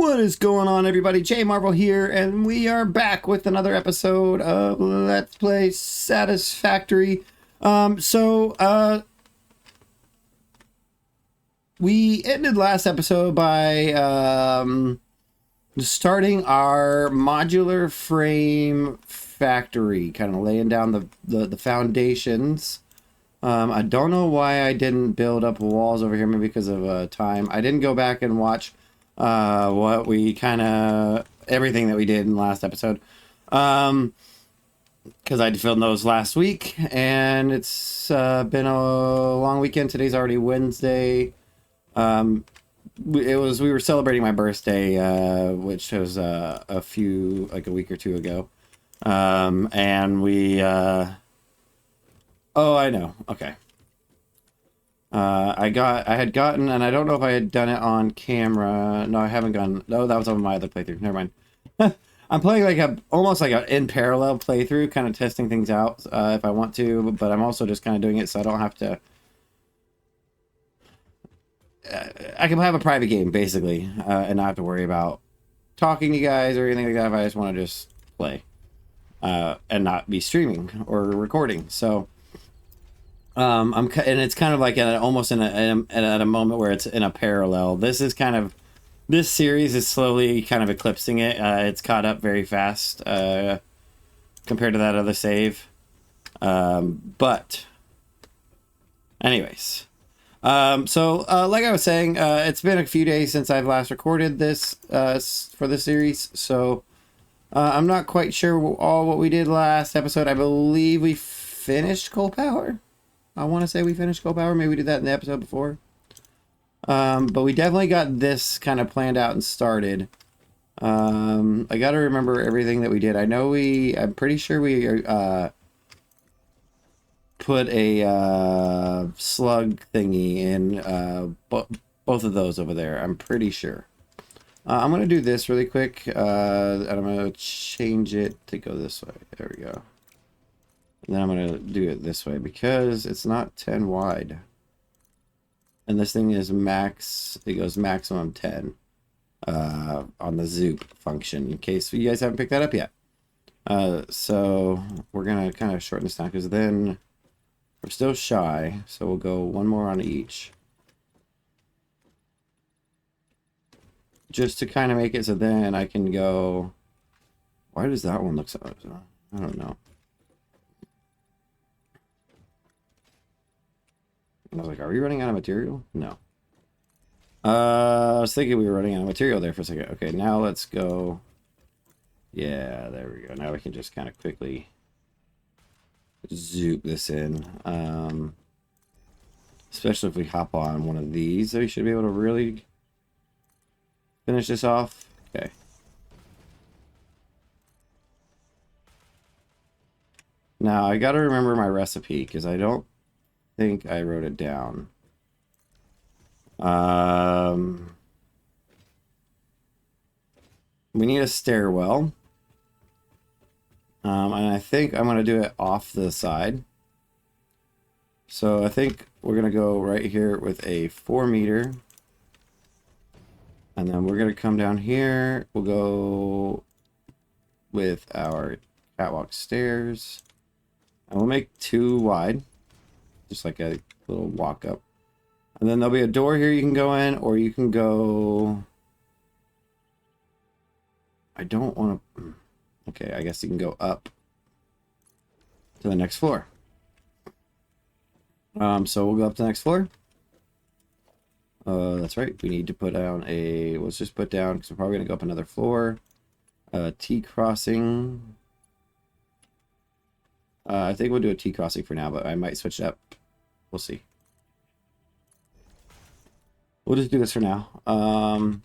What is going on, everybody? J Marvel here, and we are back with another episode of Let's Play Satisfactory. We ended last episode by starting our modular frame factory, kind of laying down the foundations. I don't know why I didn't build up walls over here, maybe because of time. I didn't go back and watch what we everything that we did in the last episode, because I filmed those last week, and it's been a long weekend. Today's already Wednesday. We were celebrating my birthday, which was a week or two ago, and we oh, I know, okay. I had gotten, and I don't know if I had done it on camera. No, I haven't gone. No, that was on my other playthrough. Never mind. I'm playing almost like a in parallel playthrough, kind of testing things out if I want to, but I'm also just kind of doing it so I don't have to. I can have a private game basically, and not have to worry about talking to you guys or anything like that if I just want to just play, and not be streaming or recording. So. And it's kind of like almost at a moment where it's in a parallel. This series is slowly kind of eclipsing it. It's caught up very fast compared to that other save. But anyways, like I was saying, it's been a few days since I've last recorded this for the series. So I'm not quite sure all what we did last episode. I believe we finished Coal Power. I want to say we finished Coal Power. Maybe we did that in the episode before. But we definitely got this kind of planned out and started. I got to remember everything that we did. I'm pretty sure we put a slug thingy in both of those over there. I'm pretty sure. I'm going to do this really quick. And I'm going to change it to go this way. There we go. And then I'm going to do it this way because it's not 10 wide. And this thing is it goes maximum 10 on the zoop function, in case you guys haven't picked that up yet. So we're going to kind of shorten this down because then we're still shy. So we'll go one more on each. Just to kind of make it so then I can go... Why does that one look so... I don't know. I was like, are we running out of material? No. I was thinking we were running out of material there for a second. Okay, now let's go. Yeah, there we go. Now we can just kind of quickly zoop this in. Especially if we hop on one of these. So we should be able to really finish this off. Okay. Now, I got to remember my recipe because I don't think I wrote it down. We need a stairwell. And I think I'm going to do it off the side. So I think we're going to go right here with a 4 meter. And then we're going to come down here. We'll go with our catwalk stairs. And we'll make 2 wide. Just like a little walk up. And then there'll be a door here you can go in, or you can go... I don't want to... Okay, I guess you can go up to the next floor. So we'll go up to the next floor. That's right. We need to put down a... Let's just put down, because we're probably going to go up another floor. T-crossing... I think we'll do a T-crossing for now, but I might switch it up. We'll see. We'll just do this for now. So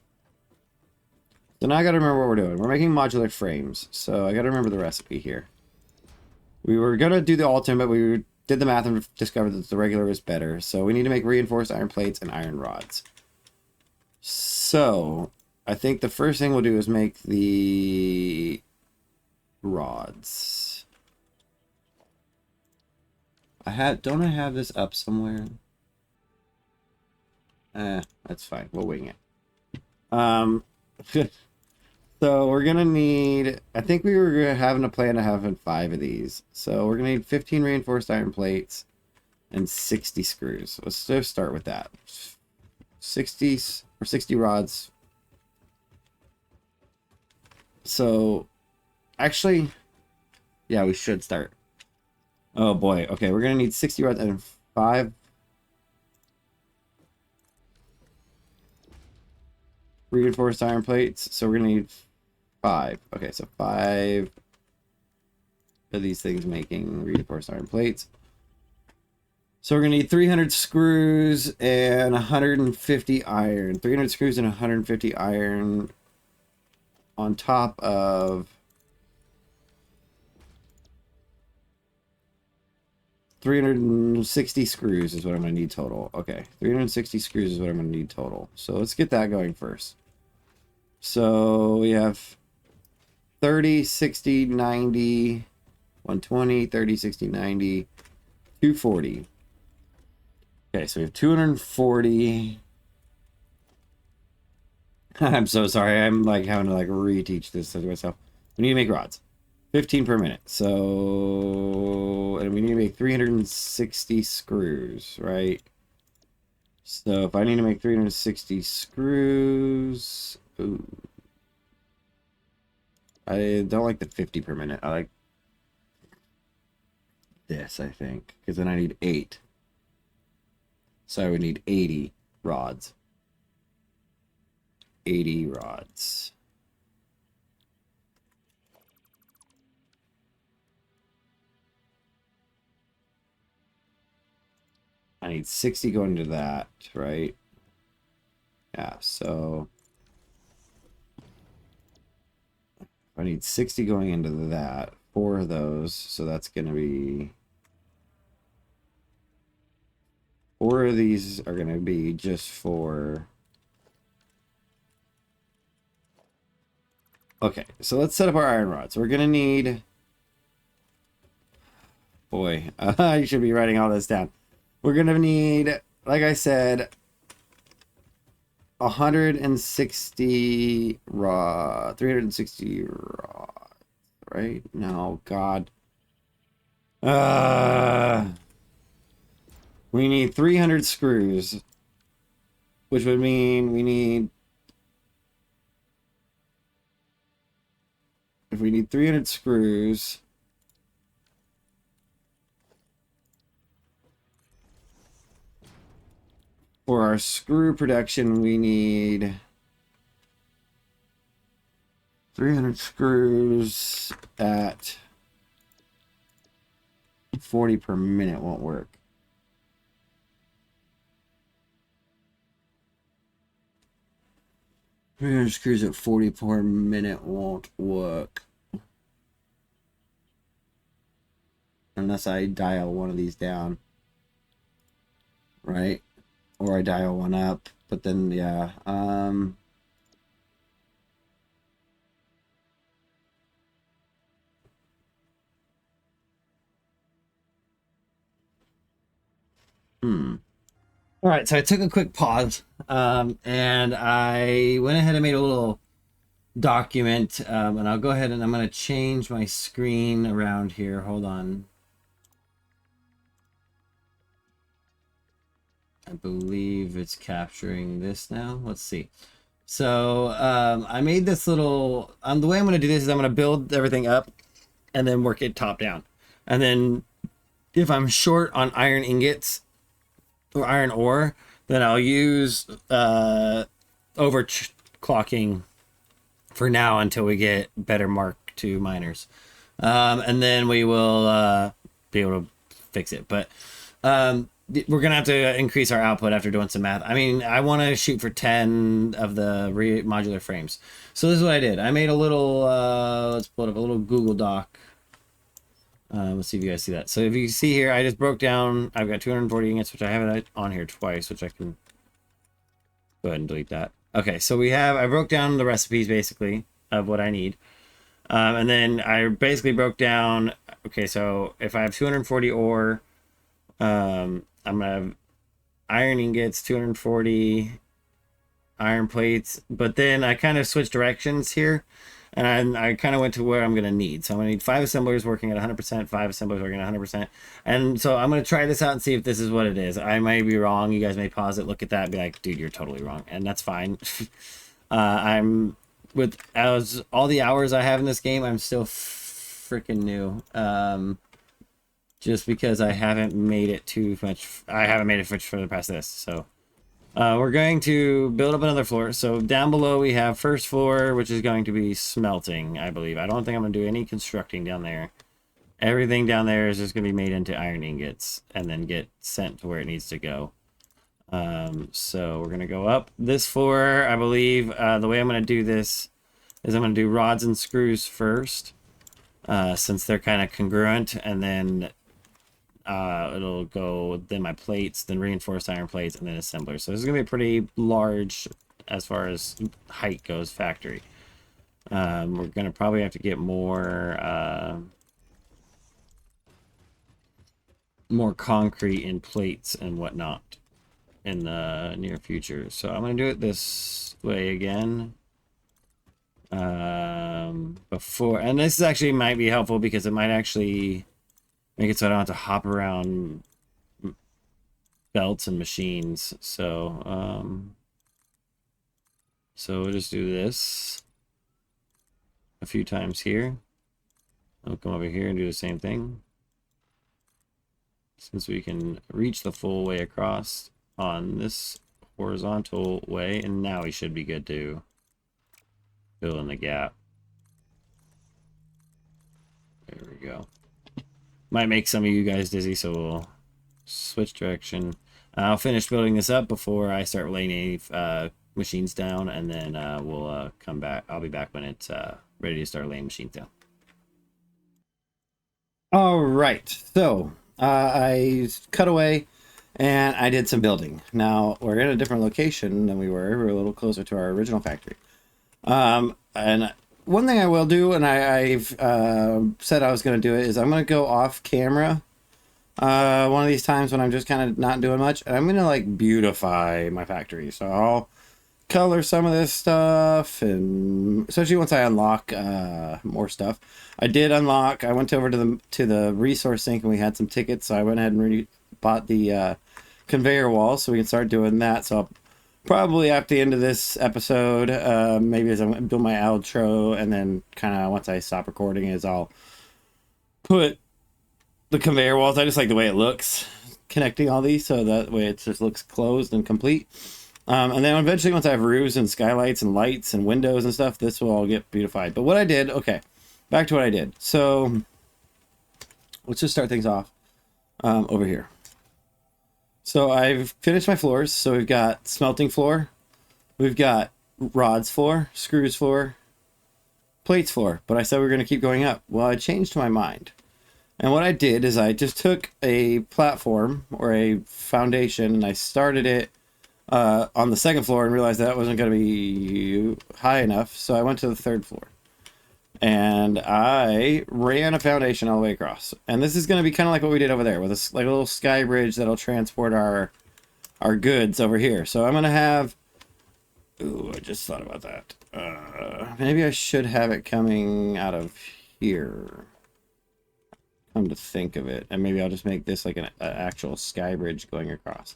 now I got to remember what we're doing. We're making modular frames, so I got to remember the recipe here. We were going to do the ultimate, but we did the math and discovered that the regular is better. So we need to make reinforced iron plates and iron rods. So I think the first thing we'll do is make the rods. Don't I have this up somewhere? That's fine. We'll wing it. So we're gonna need, I think we were having a plan to having 5 of these. So we're gonna need 15 reinforced iron plates and 60 screws. Let's just start with that. 60 or 60 rods. So actually, yeah, we should start. Oh boy. Okay, we're gonna need 60 rods and 5 reinforced iron plates. So we're gonna need 5. Okay, so 5 of these things making reinforced iron plates. So we're gonna need 300 screws and 150 iron. 300 screws and 150 iron on top of 360 screws is what I'm gonna need total. Okay, 360 screws is what I'm gonna need total. So let's get that going first. So we have 30, 60, 90, 120, 30, 60, 90, 240. Okay, so we have 240. I'm so sorry. I'm like having to like reteach this to myself. We need to make rods. 15 per minute. So, and we need to make 360 screws, right? So if I need to make 360 screws, ooh. I don't like the 50 per minute. I like this, I think, because then I need 8. So I would need 80 rods. 80 rods. I need 60 going to that, right? Yeah, so I need 60 going into that. 4 of those, so that's going to be... 4 of these are going to be just for... Okay, so let's set up our iron rods. We're going to need... Boy, I should be writing all this down. We're going to need, like I said, 160 rod, 360 rod, right? No, God. We need 300 screws, which would mean we need, if we need 300 screws, for our screw production, we need 300 screws at 40 per minute won't work. 300 screws at 40 per minute won't work. Unless I dial one of these down. Right? Or I dial one up. But then, yeah. All right, so I took a quick pause, and I went ahead and made a little document, and I'll go ahead and I'm going to change my screen around here. Hold on. I believe it's capturing this now. Let's see. So I made this little, the way I'm going to do this is I'm going to build everything up and then work it top down. And then if I'm short on iron ingots or iron ore, then I'll use overclocking for now until we get better Mark II miners. And then we will be able to fix it. But we're going to have to increase our output after doing some math. I mean, I want to shoot for 10 of the modular frames. So this is what I did. I made a little, let's pull it up, a little Google Doc. Let's see if you guys see that. So if you see here, I just broke down, I've got 240 ingots, which I have it on here twice, which I can go ahead and delete that. Okay, so I broke down the recipes basically of what I need. And then I basically broke down, okay, so if I have 240 ore, I'm going to have iron ingots, 240 iron plates, but then I kind of switched directions here, and I kind of went to where I'm going to need. So I'm going to need 5 assemblers working at 100%, 5 assemblers working at 100%. And so I'm going to try this out and see if this is what it is. I might be wrong. You guys may pause it, look at that, and be like, dude, you're totally wrong. And that's fine. I'm with as all the hours I have in this game, I'm still freaking new. Just because I haven't made it too much. I haven't made it much further past this. So we're going to build up another floor. So down below we have first floor, which is going to be smelting, I believe. I don't think I'm going to do any constructing down there. Everything down there is just going to be made into iron ingots and then get sent to where it needs to go. So we're going to go up this floor. I believe the way I'm going to do this is I'm going to do rods and screws first, since they're kind of congruent, and then it'll go then my plates, then reinforced iron plates, and then assemblers. So this is going to be a pretty large, as far as height goes, factory. We're going to probably have to get more concrete in plates and whatnot in the near future. So I'm going to do it this way again. Before, and this actually might be helpful because it might actually make it so I don't have to hop around belts and machines. So we'll just do this a few times here. I'll come over here and do the same thing, since we can reach the full way across on this horizontal way. And now we should be good to fill in the gap. There we go. Might make some of you guys dizzy, so we'll switch direction. I'll finish building this up before I start laying any machines down, and then we'll come back. I'll be back when it's ready to start laying machines down. All right, so I cut away and I did some building. Now we're in a different location than we were. We're a little closer to our original factory. And one thing I will do, and I've said I was going to do it, is I'm going to go off camera one of these times when I'm just kind of not doing much, and I'm going to like beautify my factory. So I'll color some of this stuff, and especially once I unlock more stuff. I did unlock. I went over to the resource sink and we had some tickets, so I went ahead and bought the conveyor wall so we can start doing that. So I'll probably after the end of this episode, maybe as I'm doing my outro, and then kind of once I stop recording, is I'll put the conveyor walls. I just like the way it looks, connecting all these, so that way it just looks closed and complete. And then eventually, once I have roofs and skylights and lights and windows and stuff, this will all get beautified. But what I did, okay, back to what I did. So let's just start things off over here. So I've finished my floors. So we've got smelting floor, we've got rods floor, screws floor, plates floor. But I said we are going to keep going up. Well, I changed my mind. And what I did is I just took a platform or a foundation and I started it on the second floor and realized that wasn't going to be high enough. So I went to the third floor and I ran a foundation all the way across. And this is going to be kind of like what we did over there with a, like a little sky bridge that'll transport our goods over here. So I'm going to have, ooh, I just thought about that. Maybe I should have it coming out of here. Come to think of it. And maybe I'll just make this like an actual sky bridge going across.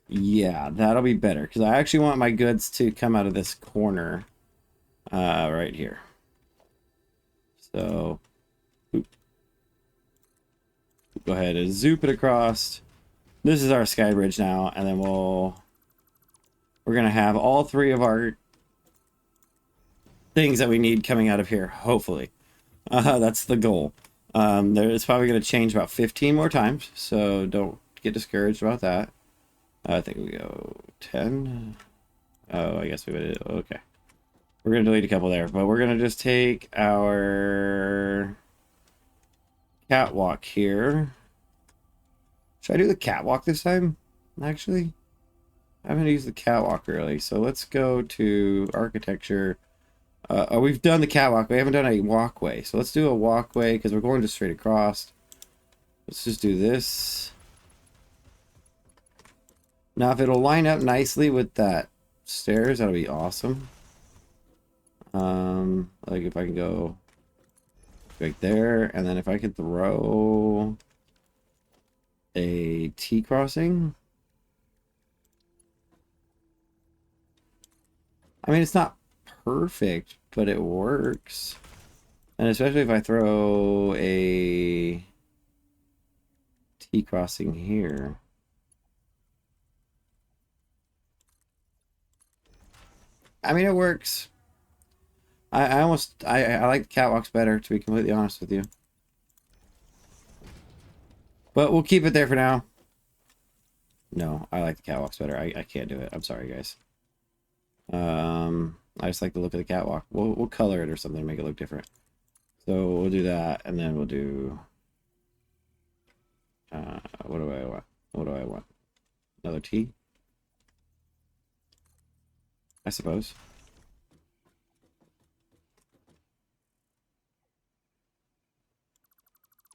Yeah, that'll be better because I actually want my goods to come out of this corner right here. So go ahead and zoop it across. This is our sky bridge now, and then we're gonna have all three of our things that we need coming out of here, hopefully. That's the goal. It's probably going to change about 15 more times, so don't get discouraged about that. I think we go 10. Oh, I guess we would. Okay. We're going to delete a couple there, but we're going to just take our catwalk here. Should I do the catwalk this time? Actually, I haven't used the catwalk really, so let's go to architecture. We've done the catwalk. We haven't done a walkway. So let's do a walkway because we're going just straight across. Let's just do this. Now, if it'll line up nicely with that stairs, that'll be awesome. Like if I can go right there, and then if I could throw a T crossing. I mean, it's not perfect, but it works. And especially if I throw a T crossing here. I mean, it works. I almost I like the catwalks better, to be completely honest with you. But we'll keep it there for now. No, I like the catwalks better. I can't do it. I'm sorry, guys. I just like the look of the catwalk. We'll color it or something to make it look different. So we'll do that, and then we'll do. What do I want? What do I want? Another T? I suppose.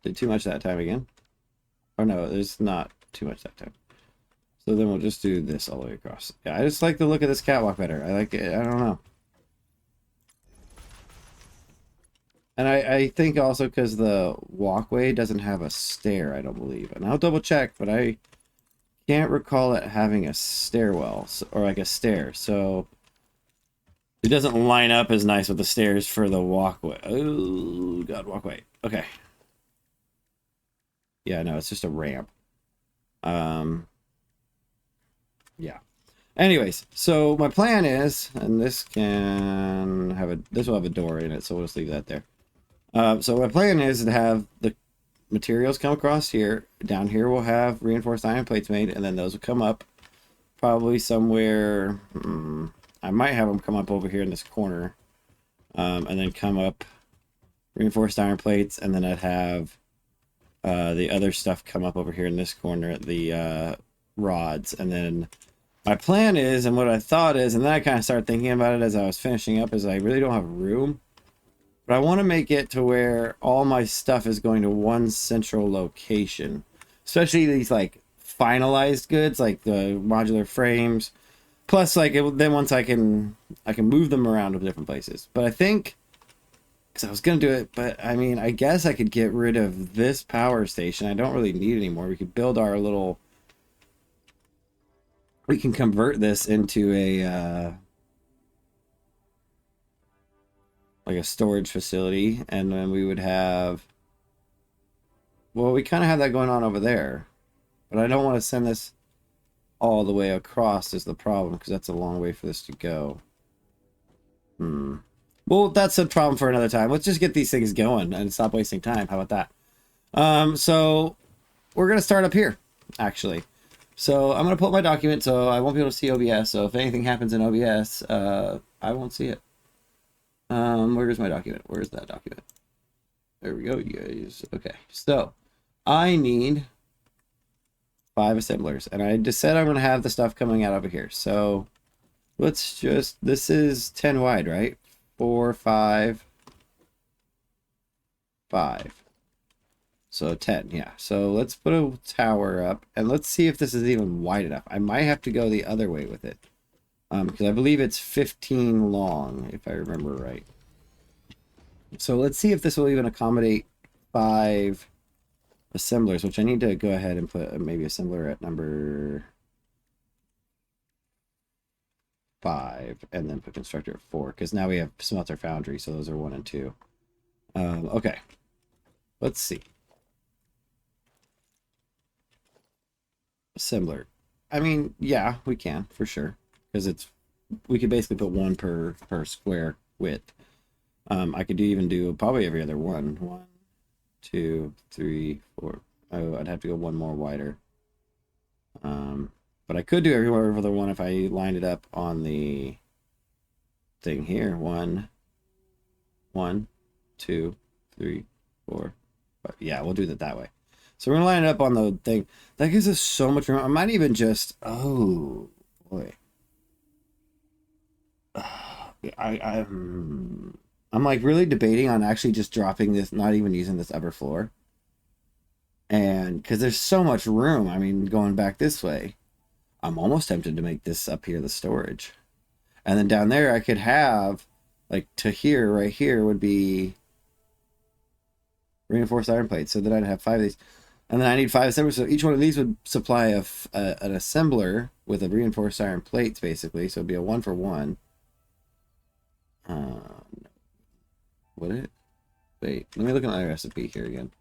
Did too much that time again. Oh no, there's not too much that time. So then we'll just do this all the way across. Yeah, I just like the look of this catwalk better. I like it. I don't know. And I think also because the walkway doesn't have a stair, I don't believe. And I'll double check, but I can't recall it having a stairwell or like a stair. So it doesn't line up as nice with the stairs for the walkway. Oh, God, walkway. Okay. Yeah, no, it's just a ramp. Yeah. Anyways, so my plan is, and this can have this will have a door in it, so we'll just leave that there. So my plan is to have the materials come across here. Down here we'll have reinforced iron plates made, and then those will come up probably somewhere. I might have them come up over here in this corner, and then come up reinforced iron plates, and then I'd have the other stuff come up over here in this corner at the rods. And then my plan is, and what I thought is, and then I kind of started thinking about it as I was finishing up, is I really don't have room. But I want to make it to where all my stuff is going to one central location. Especially these like finalized goods, like the modular frames. Plus, like then once I can move them around to different places. But I think, because I was gonna do it, but I mean, I guess I could get rid of this power station. I don't really need it anymore. We could build our little. We can convert this into a like a storage facility, and then we would have. Well, we kind of have that going on over there, but I don't want to send this all the way across. Is the problem, because that's a long way for this to go. Well, that's a problem for another time. Let's just get these things going and stop wasting time. How about that? So we're gonna start up here, actually. So I'm gonna pull up my document, so I won't be able to see OBS. So if anything happens in OBS, I won't see it. Where's my document? Where's that document? There we go, you guys. Okay, so I need 5 assemblers, and I just said I'm gonna have the stuff coming out over here. So let's just. This is 10 wide, right? 4, 5, 5. So 10, yeah. So let's put a tower up, and let's see if this is even wide enough. I might have to go the other way with it. Because I believe it's 15 long, if I remember right. So let's see if this will even accommodate 5 assemblers, which I need to go ahead and put maybe assembler at number 5, and then put constructor at 4, because now we have smelter foundry, so those are 1 and 2. Okay, let's see. Assembler. I mean, yeah, we can for sure, because we could basically put 1 per square width. I could even do probably every other one. 1, 2, 3, 4. Oh, I'd have to go 1 more wider. But I could do every other one if I lined it up on the thing here. 1, 2, 3, 4, 5. Yeah, we'll do that way. So we're gonna line it up on the thing. That gives us so much room. I might even just. Oh boy. I'm like really debating on actually just dropping this, not even using this upper floor. And because there's so much room, I mean, going back this way, I'm almost tempted to make this up here the storage. And then down there I could have, like, to here, right here would be reinforced iron plates. So then I'd have 5 of these. And then I need 5 assemblers. So each one of these would supply an assembler with a reinforced iron plates, basically. So it'd be a 1-for-1. Would it? Wait, let me look at my recipe here again.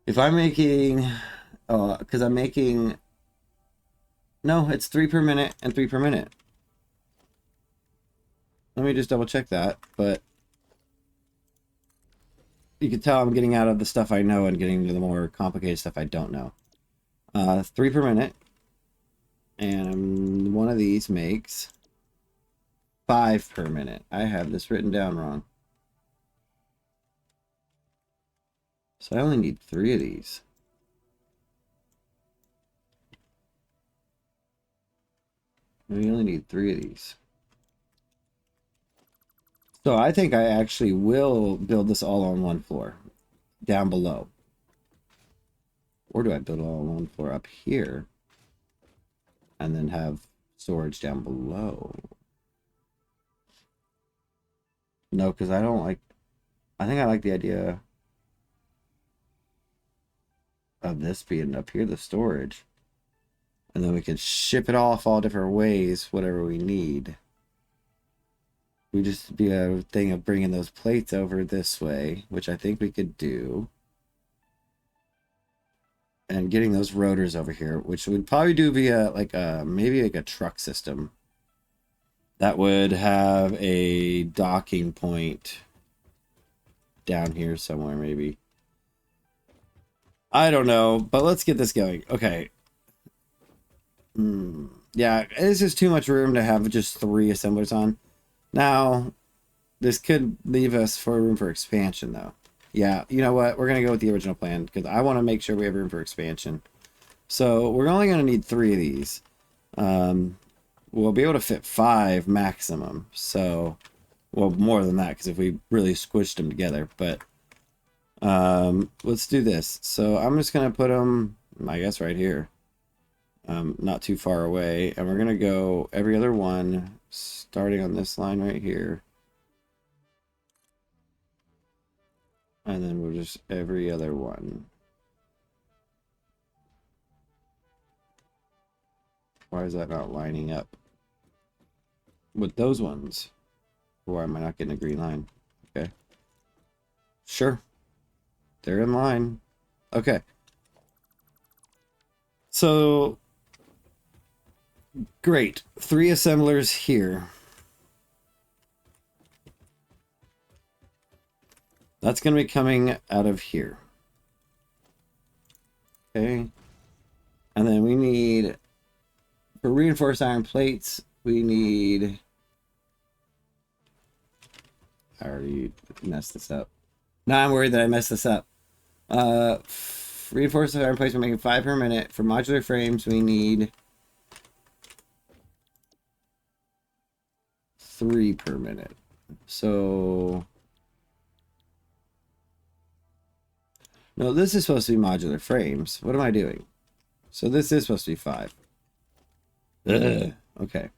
If I'm making, because I'm making, no, it's 3 per minute and 3 per minute. Let me just double check that, but you can tell I'm getting out of the stuff I know and getting to the more complicated stuff I don't know. 3 per minute, and one of these makes 5 per minute. I have this written down wrong. So I only need 3 of these. We only need 3 of these. So I think I actually will build this all on one floor, down below. Or do I build it all on one floor up here, and then have storage down below? No, because I don't like, I think I like the idea of this being up here, the storage. And then we could ship it off all different ways, whatever we need. We just be a thing of bringing those plates over this way, which I think we could do. And getting those rotors over here, which we'd probably do via like maybe like a truck system. That would have a docking point down here somewhere, maybe. I don't know, but let's get this going. Okay. Yeah, this is too much room to have just 3 assemblers on. Now, this could leave us for room for expansion, though. Yeah, you know what? We're going to go with the original plan, because I want to make sure we have room for expansion. So, we're only going to need 3 of these. We'll be able to fit 5 maximum. So, well, more than that, because if we really squished them together. But, let's do this. So, I'm just going to put them, I guess, right here. Not too far away. And we're going to go every other one, starting on this line right here. And then we'll just every other one. Why is that not lining up with those ones? Why am I not getting a green line? Okay. Sure. They're in line. Okay. So, great. 3 assemblers here. That's going to be coming out of here. Okay. And then we need, for reinforced iron plates, we need, I already messed this up. Now I'm worried that I messed this up. Reinforced iron plates, we're making 5 per minute. For modular frames, we need 3 per minute. So, no, this is supposed to be modular frames. What am I doing? So this is supposed to be 5. Ugh. Okay.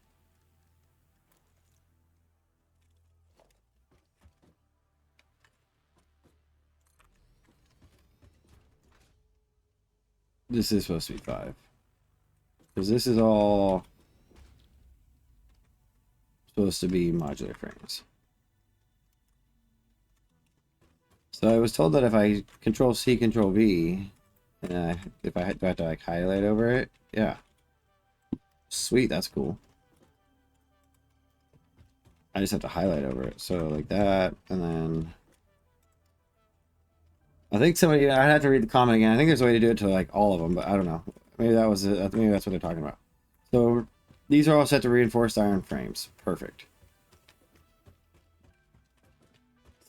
This is supposed to be 5. Because this is all supposed to be modular frames. So I was told that if I Control C, Control V, and if I have to like highlight over it, yeah. Sweet, that's cool. I just have to highlight over it. So like that, and then I think somebody, I'd have to read the comment again. I think there's a way to do it to like all of them, but I don't know. Maybe that was it. Maybe that's what they're talking about. So these are all set to reinforced iron frames. Perfect.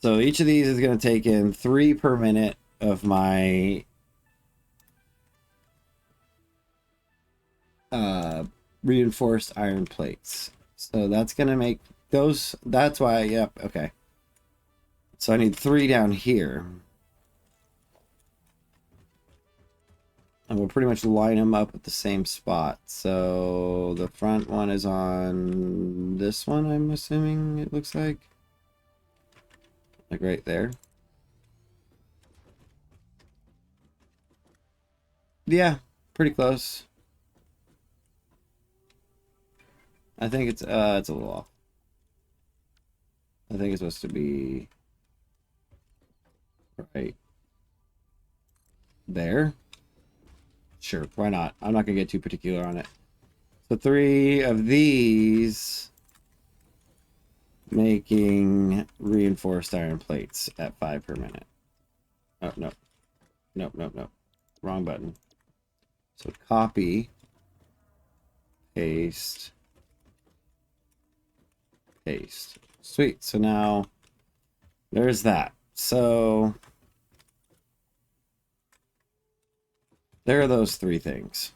So each of these is going to take in 3 per minute of my reinforced iron plates. So that's going to make those, that's why, yep, okay. So I need 3 down here. And we'll pretty much line them up at the same spot. So the front one is on this one, I'm assuming it looks like. Like right there. Yeah, pretty close. I think it's a little off. I think it's supposed to be right there. Sure, why not? I'm not gonna get too particular on it. So 3 of these making reinforced iron plates at 5 per minute. Oh, no. Nope, nope, nope. Wrong button. So copy, paste, paste. Sweet. So now there's that. So there are those 3 things.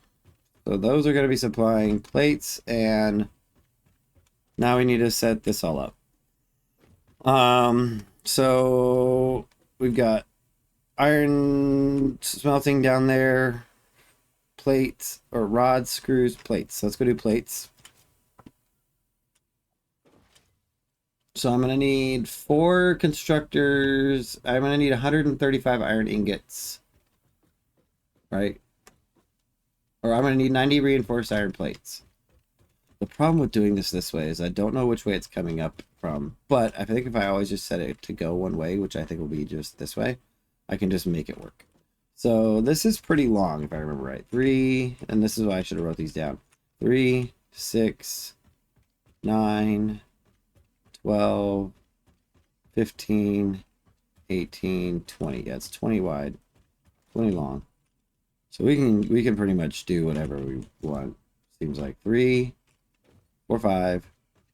So those are going to be supplying plates, and now we need to set this all up. So we've got iron smelting down there, plates or rods, screws, plates. So let's go do plates. So I'm going to need 4 constructors. I'm going to need 135 iron ingots. Right? Or I'm going to need 90 reinforced iron plates. The problem with doing this way is I don't know which way it's coming up from. But I think if I always just set it to go one way, which I think will be just this way, I can just make it work. So this is pretty long, if I remember right. 3, and this is why I should have wrote these down. 3, 6, 9, 12, 15, 18, 20. Yeah, it's 20 wide, 20 long. So we can pretty much do whatever we want. Seems like 3, 4, 5,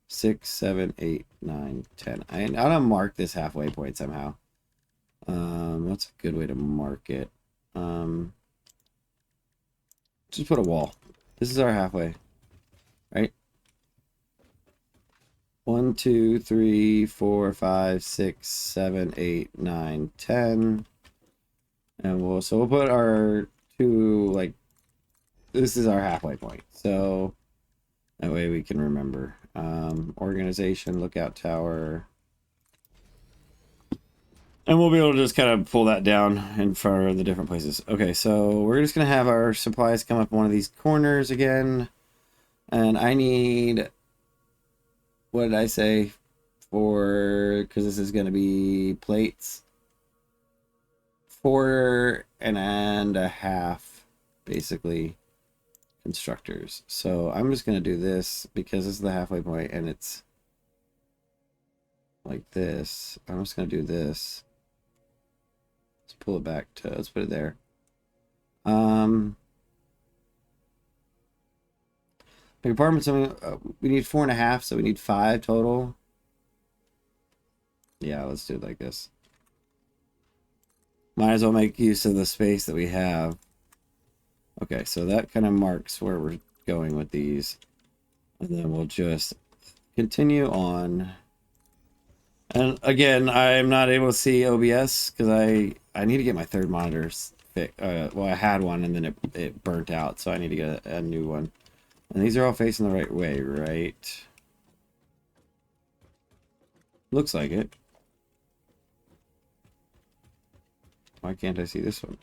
6, 7, 8, 9, 10. I'm gonna mark this halfway point somehow. What's a good way to mark it? Just put a wall. This is our halfway, right? 1, 2, 3, 4, 5, 6, 7, 8, 9, 10. And we'll put our 2, like, this is our halfway point. So that way we can remember. Organization, lookout tower. And we'll be able to just kind of pull that down in for the different places. Okay, so we're just going to have our supplies come up one of these corners again. And I need, what did I say? Because this is going to be plates. 4.5, basically, constructors. So I'm just going to do this because this is the halfway point and it's like this. I'm just going to do this. Let's pull it back to, let's put it there. Big apartment, so we need 4.5, so we need 5 total. Yeah, let's do it like this. Might as well make use of the space that we have. Okay, so that kind of marks where we're going with these. And then we'll just continue on. And again, I'm not able to see OBS because I need to get my third monitor fixed. Well, I had one and then it burnt out, so I need to get a new one. And these are all facing the right way, right? Looks like it. Why can't I see this one?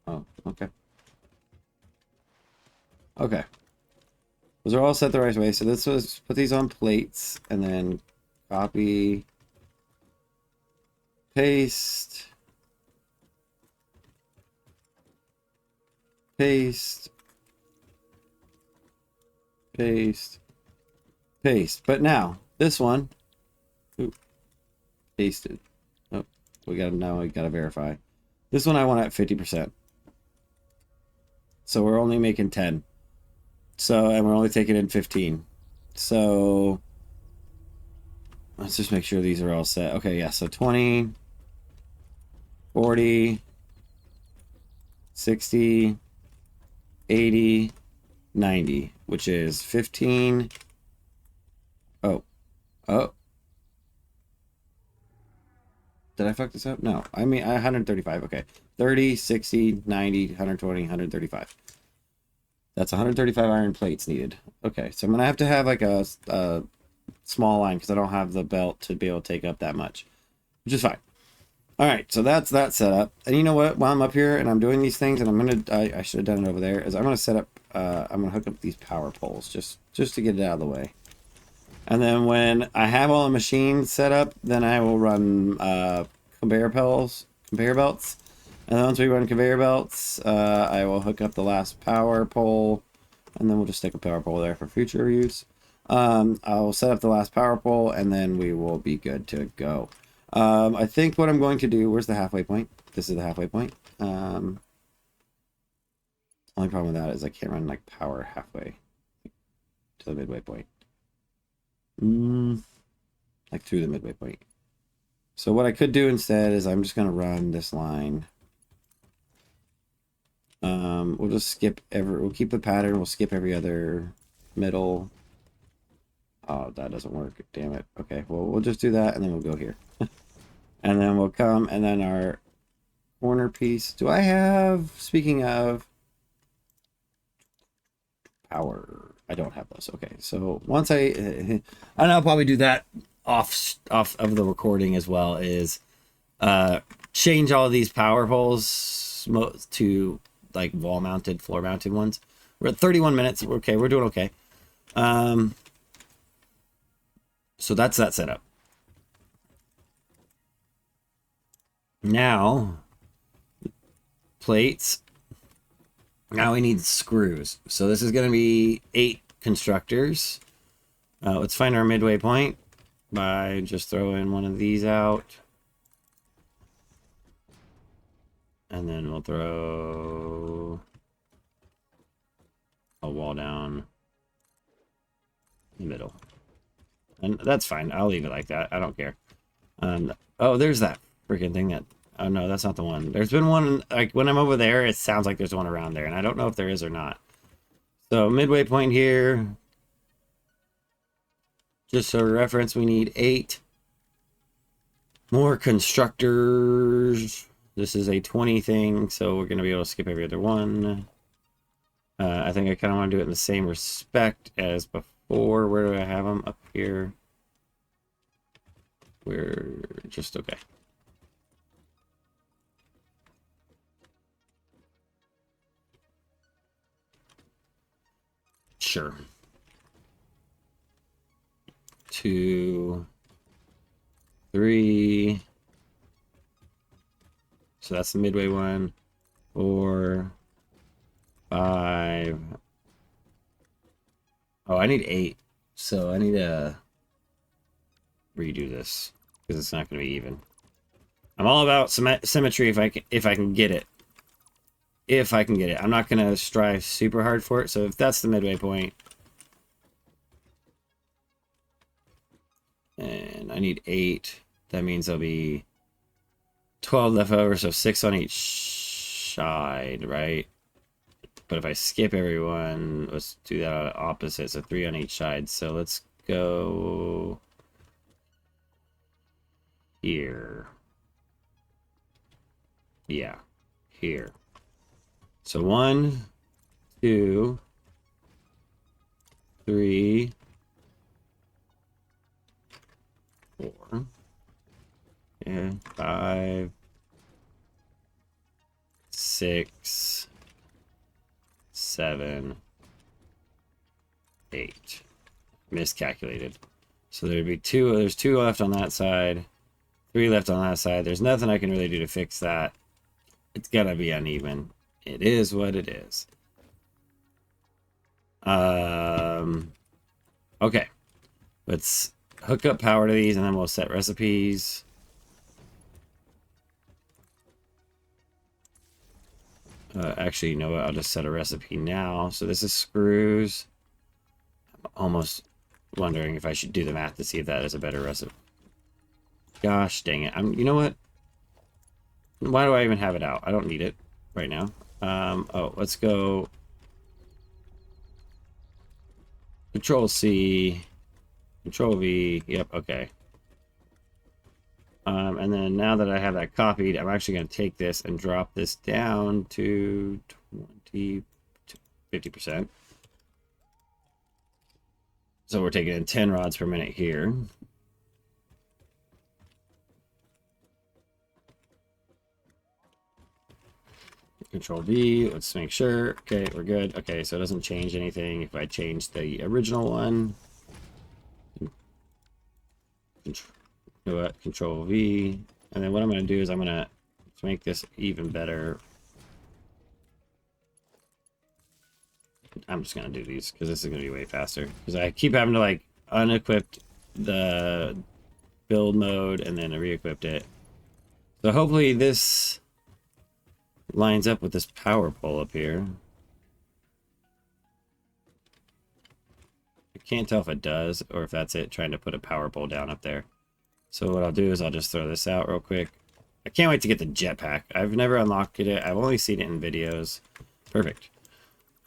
Oh, okay. Okay. Those are all set the right way. So let's put these on plates and then copy, paste, paste, paste, paste. But now this one, ooh, pasted. Oh, we gotta verify. This one I want at 50%. So we're only making 10. So, and we're only taking in 15. So let's just make sure these are all set. Okay, yeah, so 20, 40, 60, 80, 90, which is 15. Oh, Did I fuck this up? No. I mean, 135. Okay. 30, 60, 90, 120, 135. That's 135 iron plates needed. Okay, so I'm going to have to have like a small line because I don't have the belt to be able to take up that much, which is fine. All right, so that's that set up. And you know what? While I'm up here and I'm doing these things, and I should have done it over there, is I'm going to set up, I'm going to hook up these power poles just to get it out of the way. And then when I have all the machines set up, then I will run conveyor belts. And then once we run conveyor belts, I will hook up the last power pole, and then we'll just stick a power pole there for future use. I'll set up the last power pole, and then we will be good to go. I think what I'm going to do, where's the halfway point? This is the halfway point. Only problem with that is I can't run like power halfway to the midway point. Like through the midway point. So what I could do instead is I'm just going to run this line. We'll just skip we'll keep the pattern, we'll skip every other middle. Oh, that doesn't work, damn it. Okay, well, we'll just do that, and then we'll go here. And then we'll come, and then our corner piece. Do I have, speaking of power, I don't have those. Okay, so once and I'll probably do that off of the recording as well, is change all these power poles to like wall mounted, floor mounted ones. We're at 31 minutes. Okay, we're doing okay. So that's that setup. Now, plates. Now we need screws. So this is going to be 8 constructors. Let's find our midway point by just throwing one of these out. And then we'll throw a wall down the middle. And that's fine. I'll leave it like that. I don't care. Oh, there's that freaking thing that... Oh, no, that's not the one. There's been one... Like, when I'm over there, it sounds like there's one around there. And I don't know if there is or not. So, midway point here. Just for reference, we need 8 more constructors. This is a 20 thing, so we're going to be able to skip every other one. I think I kind of want to do it in the same respect as before. Where do I have them? Up here. We're just okay. Sure. 2, 3. So that's the midway one. 4, 5. Oh, I need 8. So I need to redo this because it's not going to be even. I'm all about symmetry if I can get it. If I can get it. I'm not going to strive super hard for it. So if that's the midway point, and I need 8, that means there'll be 12 left over, so 6 on each side, right? But if I skip everyone, let's do that opposite, so 3 on each side. So let's go here. Yeah, here. So 1, 2, 3, 4, and 5, 6, 7, 8. Miscalculated. So there'd be 2. There's 2 left on that side, 3 left on that side. There's nothing I can really do to fix that. It's gotta be uneven. It is what it is. Okay. Let's hook up power to these, and then we'll set recipes. Actually, you know what? I'll just set a recipe now. So this is screws. I'm almost wondering if I should do the math to see if that is a better recipe. Gosh dang it. You know what? Why do I even have it out? I don't need it right now. Oh, let's go Control C, Control V. Yep, okay. And then now that I have that copied, I'm actually going to take this and drop this down to 50%. So we're taking in 10 rods per minute here. Control V, let's make sure. Okay, we're good. Okay, so it doesn't change anything if I change the original one. Control V. And then what I'm going to do is I'm going to make this even better. I'm just going to do these because this is going to be way faster. Because I keep having to like unequip the build mode and then re-equipped it. So hopefully this lines up with this power pole up here. I can't tell if it does or if that's it trying to put a power pole down up there. So what I'll do is I'll just throw this out real quick. I can't wait to get the jetpack. I've never unlocked it. I've only seen it in videos. Perfect.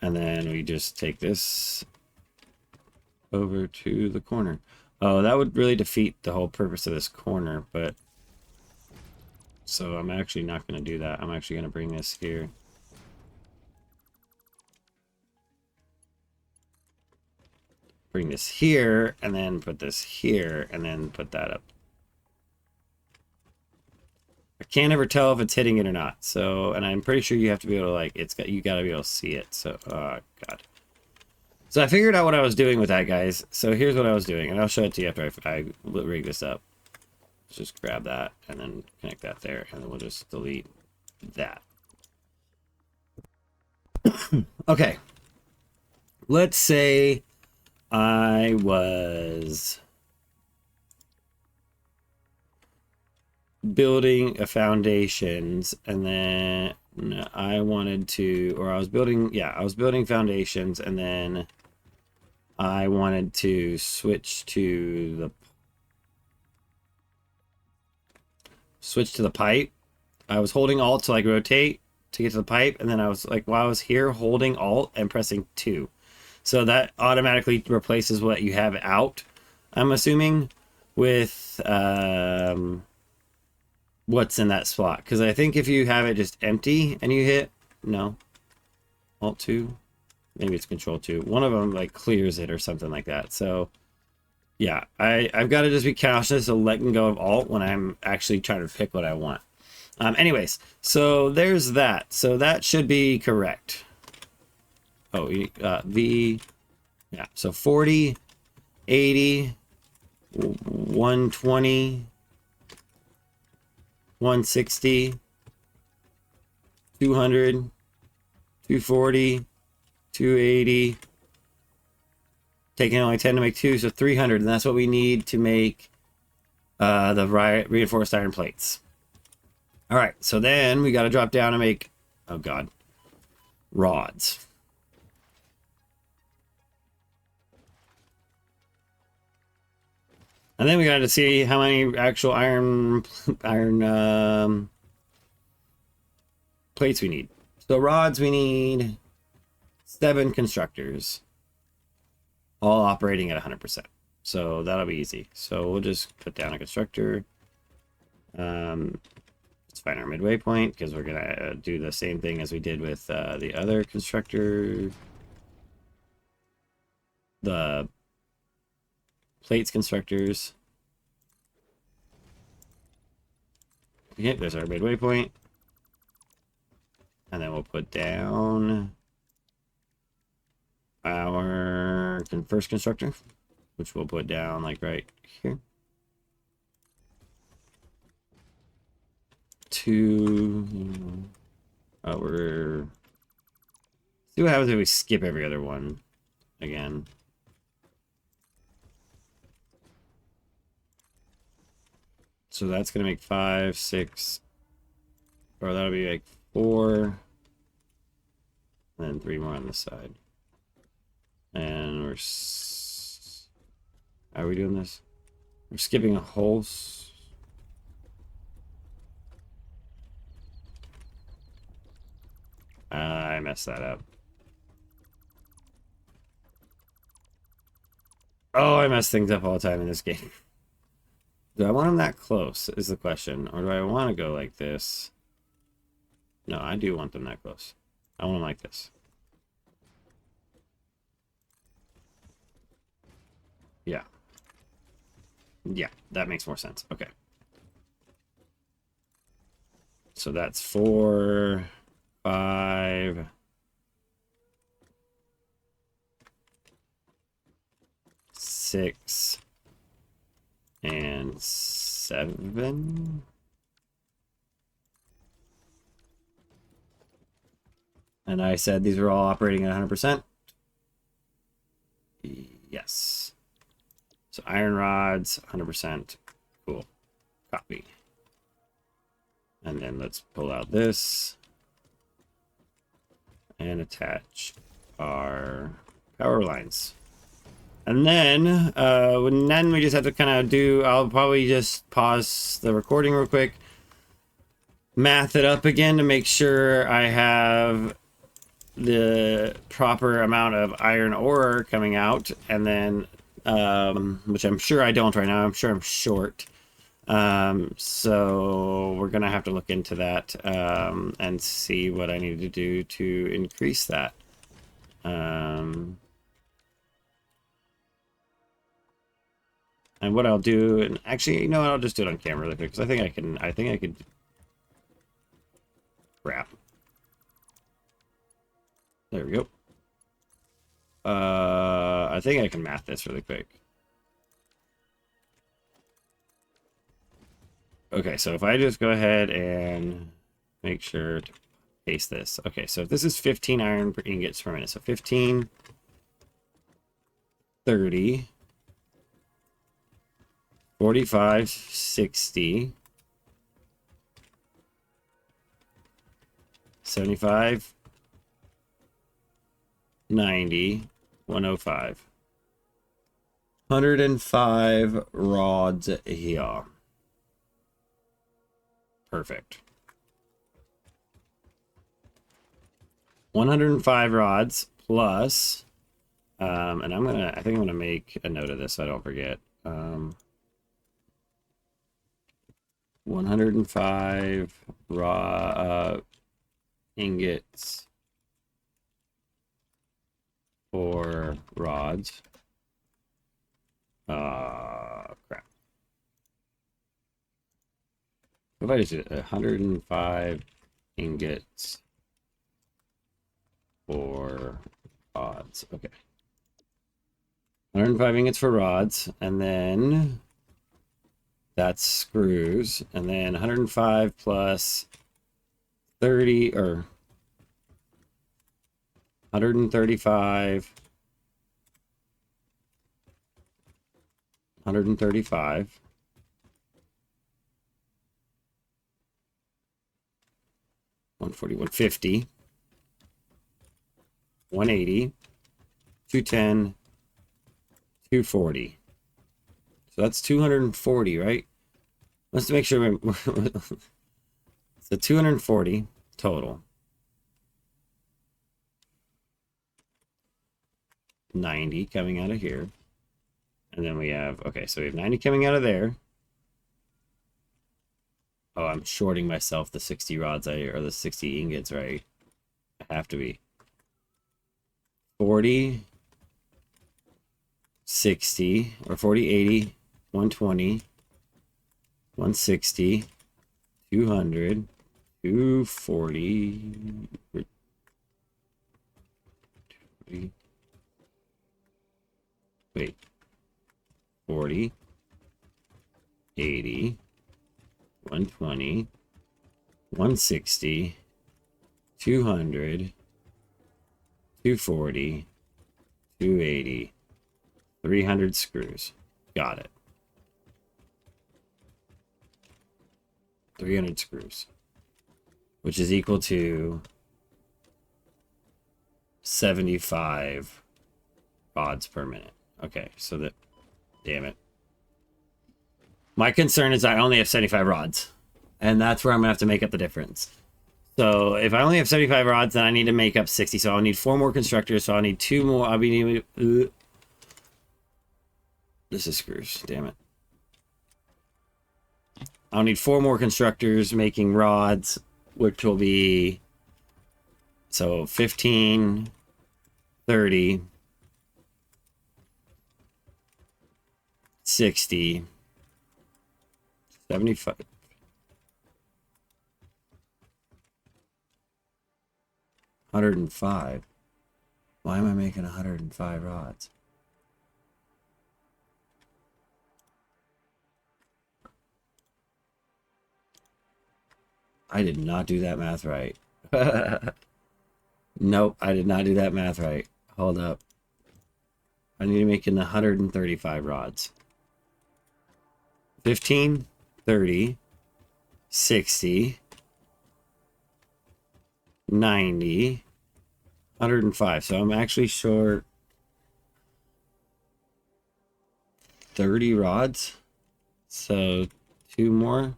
And then we just take this over to the corner. Oh, that would really defeat the whole purpose of this corner, but so I'm actually not going to do that. I'm actually going to bring this here. Bring this here, and then put this here, and then put that up. I can't ever tell if it's hitting it or not. So, and I'm pretty sure you have to be able to like, you got to be able to see it. So, oh God. So I figured out what I was doing with that, guys. So here's what I was doing, and I'll show it to you after I rig this up. Let's just grab that and then connect that there, and then we'll just delete that. Okay. Let's say I was building a foundations, and then I wanted to, or I was building, yeah, I was building foundations, and then I wanted to switch to the pipe. I was holding Alt to like rotate to get to the pipe, and then I was like, while I was here holding Alt and pressing 2. So that automatically replaces what you have out, I'm assuming, with what's in that spot. Because I think if you have it just empty and you hit, no, Alt 2, maybe it's Control 2. One of them like clears it or something like that. So yeah, I've got to just be cautious of letting go of Alt when I'm actually trying to pick what I want. Anyways, so there's that. So that should be correct. Oh, V, yeah. So 40, 80, 120, 160, 200, 240, 280. Taking only 10 to make 2, so 300, and that's what we need to make the reinforced iron plates. All right, so then we got to drop down and make, oh God, rods. And then we got to see how many actual iron plates we need. So rods, we need 7 constructors, all operating at 100%. So that'll be easy. So we'll just put down a constructor. Let's find our midway point, because we're gonna do the same thing as we did with the other constructor. The plates constructors. Okay, there's our midway point. And then we'll put down our first constructor, which we'll put down like right here. 2. We're see what happens if we skip every other one again. So that's gonna make 5, 6, or that'll be like 4, and then 3 more on this side. And how are we doing this? We're skipping a whole. I messed that up. Oh, I mess things up all the time in this game. Do I want them that close is the question. Or do I want to go like this? No, I do want them that close. I want them like this. Yeah. Yeah, that makes more sense. Okay. So that's 4, 5, 6, and 7. And I said these are all operating at 100%. Yes. So iron rods, 100%. Cool. Copy. And then let's pull out this and attach our power lines. And then we just have to kind of do, I'll probably just pause the recording real quick, math it up again to make sure I have the proper amount of iron ore coming out, and then which I'm sure I don't right now. I'm sure I'm short. So we're gonna have to look into that and see what I need to do to increase that. And what I'll do, and actually, you know what, I'll just do it on camera really quick, because I think I could. Crap. There we go. I think I can math this really quick. Okay, so if I just go ahead and make sure to paste this. Okay, so if this is 15 iron per ingots per minute, so 15, 30, 45, 60, 75, 90, 105. 105 rods here. Perfect. 105 rods plus, and I think I'm gonna make a note of this so I don't forget. 105 raw ingots for rods. Crap. What if I just did 105 ingots for rods? Okay. 105 ingots for rods, and then that's screws, and then 105 plus 30, or 135, 135, 140, 150, 180, 210, 240. So that's 240, right? Let's make sure. So 240 total. 90 coming out of here. And then we have, okay, so we have 90 coming out of there. Oh, I'm shorting myself the 60 rods, or the 60 ingots, right? I have to be. 40, 60, or 40, 80, 120, 160, 200, 240, 240, wait, 40, 80, 120, 160, 200, 240, 280, 300 screws. Got it. 300 screws, which is equal to 75 rods per minute. Okay, so that, damn it. My concern is I only have 75 rods, and that's where I'm gonna have to make up the difference. So if I only have 75 rods, then I need to make up 60. So I'll need 4 more constructors. So I'll need 2 more. I'll be needing. This is screws. Damn it. I'll need 4 more constructors making rods, which will be, so 15, 30, 60, 75. $105. Why am I making 105 rods? I did not do that math right. Nope, I did not do that math right. Hold up. I need to make 135 rods. 15, 30, 60, 90, 105. So I'm actually short 30 rods. So 2 more.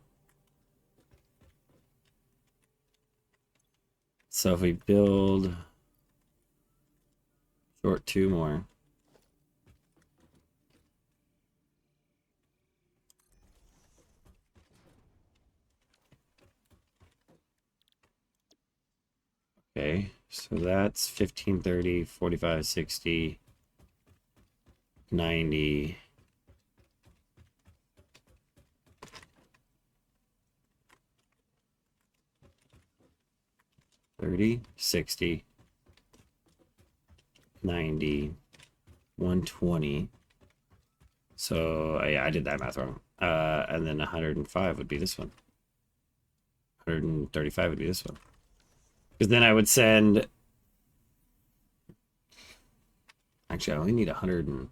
So if we build short 2 more. Okay, so that's 15, 30, 45, 60, 90. 30, 60, 90, 120. So yeah, I did that math wrong. And then 105 would be this one. 135 would be this one. Because then I would send. Actually, I only need 100 and.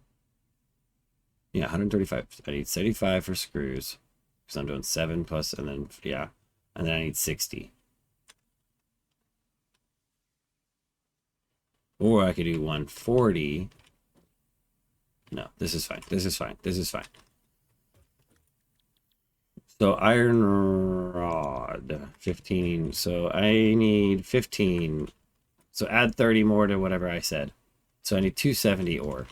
Yeah, 135. I need 75 for screws. Because I'm doing 7 plus, and then, yeah. And then I need 60. Or I could do 140. No, this is fine. This is fine. This is fine. So iron rod, 15. So I need 15. So add 30 more to whatever I said. So I need 270 ore.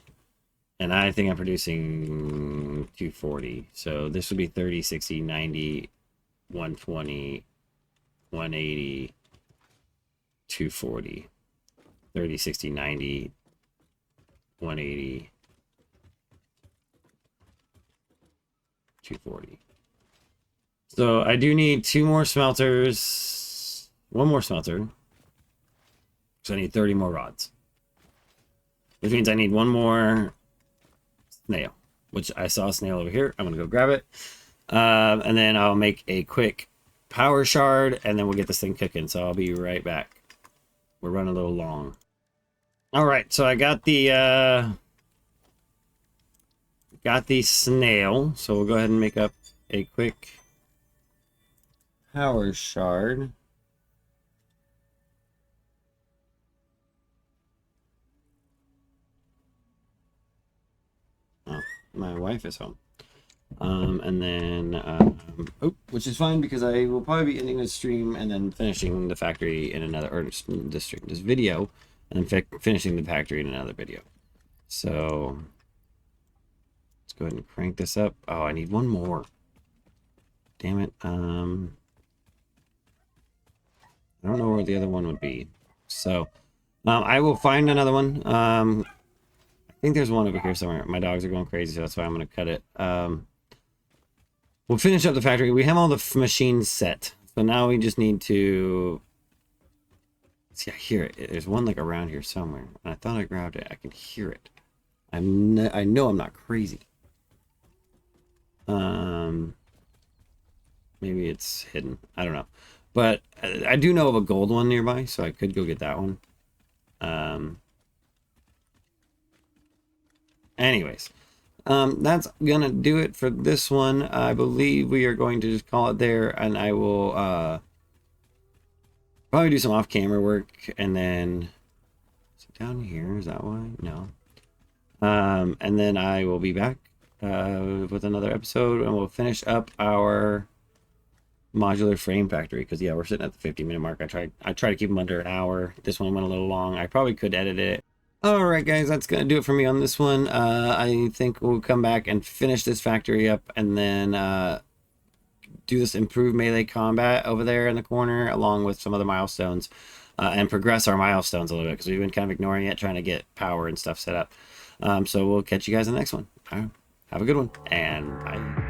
And I think I'm producing 240. So this would be 30, 60, 90, 120, 180, 240. 30, 60, 90, 180, 240. So I do need 2 more smelters, 1 more smelter. So I need 30 more rods. Which means I need 1 more snail, which I saw a snail over here. I'm going to go grab it. And then I'll make a quick power shard, and then we'll get this thing cooking. So I'll be right back. We're running a little long. All right, so I got the snail. So we'll go ahead and make up a quick power shard. Oh, my wife is home. And then, which is fine because I will probably be ending this stream and then finishing the factory in another, or this video, and then finishing the factory in another video. So let's go ahead and crank this up. Oh, I need 1 more. Damn it. I don't know where the other one would be. So I will find another one. I think there's one over here somewhere. My dogs are going crazy, so that's why I'm going to cut it. We'll finish up the factory. We have all the machines set. So now we just need to... See, I hear it. There's one like around here somewhere. And I thought I grabbed it. I can hear it. I know I'm not crazy. Maybe it's hidden. I don't know. But I do know of a gold one nearby, so I could go get that one. Anyways. That's gonna do it for this one. I believe we are going to just call it there, and I will probably do some off-camera work, and then is it down here? Is that why? No. And then I will be back with another episode, and we'll finish up our modular frame factory, because yeah, we're sitting at the 50-minute mark. I try to keep them under an hour. This one went a little long. I probably could edit it. Alright guys, that's going to do it for me on this one. I think we'll come back and finish this factory up, and then do this improved melee combat over there in the corner, along with some other milestones, and progress our milestones a little bit, because we've been kind of ignoring it, trying to get power and stuff set up. So we'll catch you guys in the next one. All right. Have a good one, and bye.